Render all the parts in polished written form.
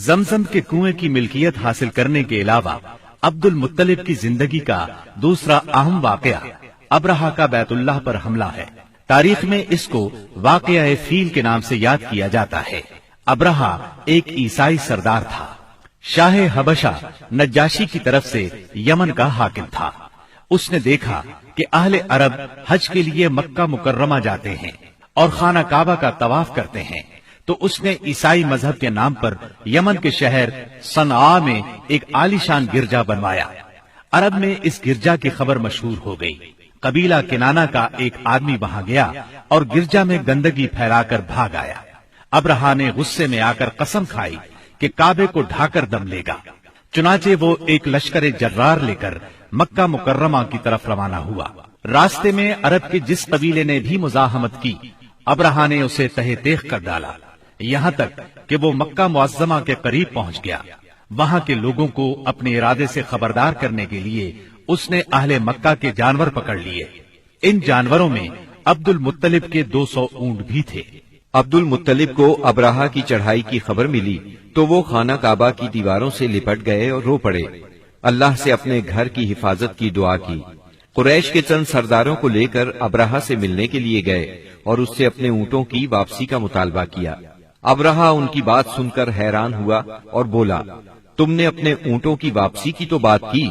زمزم کے کنویں کی ملکیت حاصل کرنے کے علاوہ عبد المطلب کی زندگی کا دوسرا اہم واقعہ ابرہہ کا بیت اللہ پر حملہ ہے۔ تاریخ میں اس کو واقعہ فیل کے نام سے یاد کیا جاتا ہے۔ ابرہہ ایک عیسائی سردار تھا۔ شاہ حبشہ نجاشی کی طرف سے یمن کا حاکم تھا۔ اس نے دیکھا کہ اہل عرب حج کے لیے مکہ مکرمہ جاتے ہیں اور خانہ کعبہ کا طواف کرتے ہیں، تو اس نے عیسائی مذہب کے نام پر یمن کے شہر صنعاء میں ایک عالیشان گرجا بنوایا۔ عرب میں اس گرجا کی خبر مشہور ہو گئی۔ قبیلہ کنانہ کا ایک آدمی وہاں گیا اور گرجا میں گندگی پھیلا کر بھاگ آیا۔ ابرہہ نے غصے میں آ کر قسم کھائی کہ کعبے کو ڈھا کر دم لے گا۔ چنانچہ وہ ایک لشکر جرار لے کر مکہ مکرمہ کی طرف روانہ ہوا۔ راستے میں عرب کے جس قبیلے نے بھی مزاحمت کی، ابرہہ نے اسے تہہ تیغ کر ڈالا، یہاں تک کہ وہ مکہ معظمہ کے قریب پہنچ گیا۔ وہاں کے لوگوں کو اپنے ارادے سے خبردار کرنے کے لیے اس نے اہل مکہ کے جانور پکڑ لیے۔ ان جانوروں میں عبد المطلب کے 200 اونٹ بھی تھے۔ عبد المطلب کو ابرہہ کی چڑھائی کی خبر ملی تو وہ خانہ کعبہ کی دیواروں سے لپٹ گئے اور رو پڑے، اللہ سے اپنے گھر کی حفاظت کی دعا کی۔ قریش کے چند سرداروں کو لے کر ابرہہ سے ملنے کے لیے گئے اور اس سے اپنے اونٹوں کی واپسی کا مطالبہ کیا۔ ابرہہ ان کی بات سن کر حیران ہوا اور بولا، تم نے اپنے اونٹوں کی واپسی کی تو بات کی،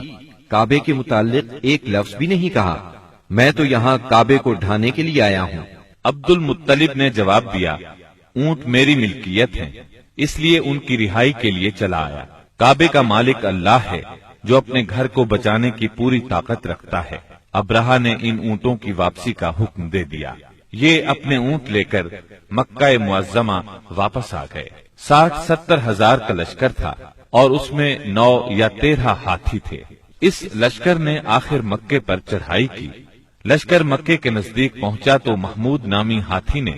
کعبے کے متعلق ایک لفظ بھی نہیں کہا۔ میں تو یہاں کعبے کو ڈھانے کے لیے آیا ہوں۔ عبد المطلب نے جواب دیا، اونٹ میری ملکیت ہیں، اس لیے ان کی رہائی کے لیے چلا آیا۔ کعبے کا مالک اللہ ہے جو اپنے گھر کو بچانے کی پوری طاقت رکھتا ہے۔ ابرہہ نے ان اونٹوں کی واپسی کا حکم دے دیا۔ یہ اپنے اونٹ لے کر مکہ معظمہ واپس آ گئے۔ 60-70 ہزار کا لشکر تھا اور اس میں 9 یا 13 ہاتھی تھے۔ اس لشکر نے آخر مکے پر چڑھائی کی۔ لشکر مکے کے نزدیک پہنچا تو محمود نامی ہاتھی نے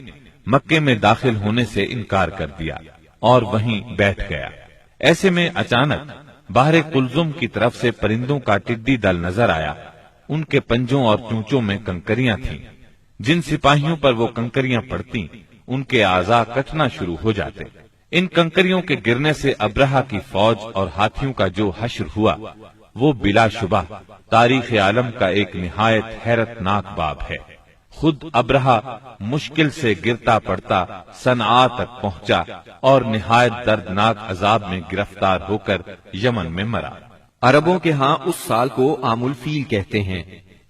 مکے میں داخل ہونے سے انکار کر دیا اور وہیں بیٹھ گیا۔ ایسے میں اچانک باہر کلزم کی طرف سے پرندوں کا ٹڈی دل نظر آیا۔ ان کے پنجوں اور چونچوں میں کنکریاں تھیں۔ جن سپاہیوں پر وہ کنکریاں پڑتی ان کے اعضاء کٹنا شروع ہو جاتے۔ ان کنکریوں کے گرنے سے ابرہہ کی فوج اور ہاتھیوں کا جو حشر ہوا وہ بلا شبہ تاریخ عالم کا ایک نہایت حیرت ناک باب ہے۔ خود ابرہہ مشکل سے گرتا پڑتا صنعاء تک پہنچا اور نہایت دردناک عذاب میں گرفتار ہو کر یمن میں مرا۔ عربوں کے ہاں اس سال کو عام الفیل کہتے ہیں۔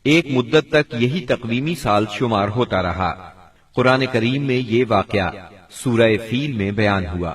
ایک مدت تک یہی تقویمی سال شمار ہوتا رہا۔ قرآن کریم میں یہ واقعہ سورہ فیل میں بیان ہوا۔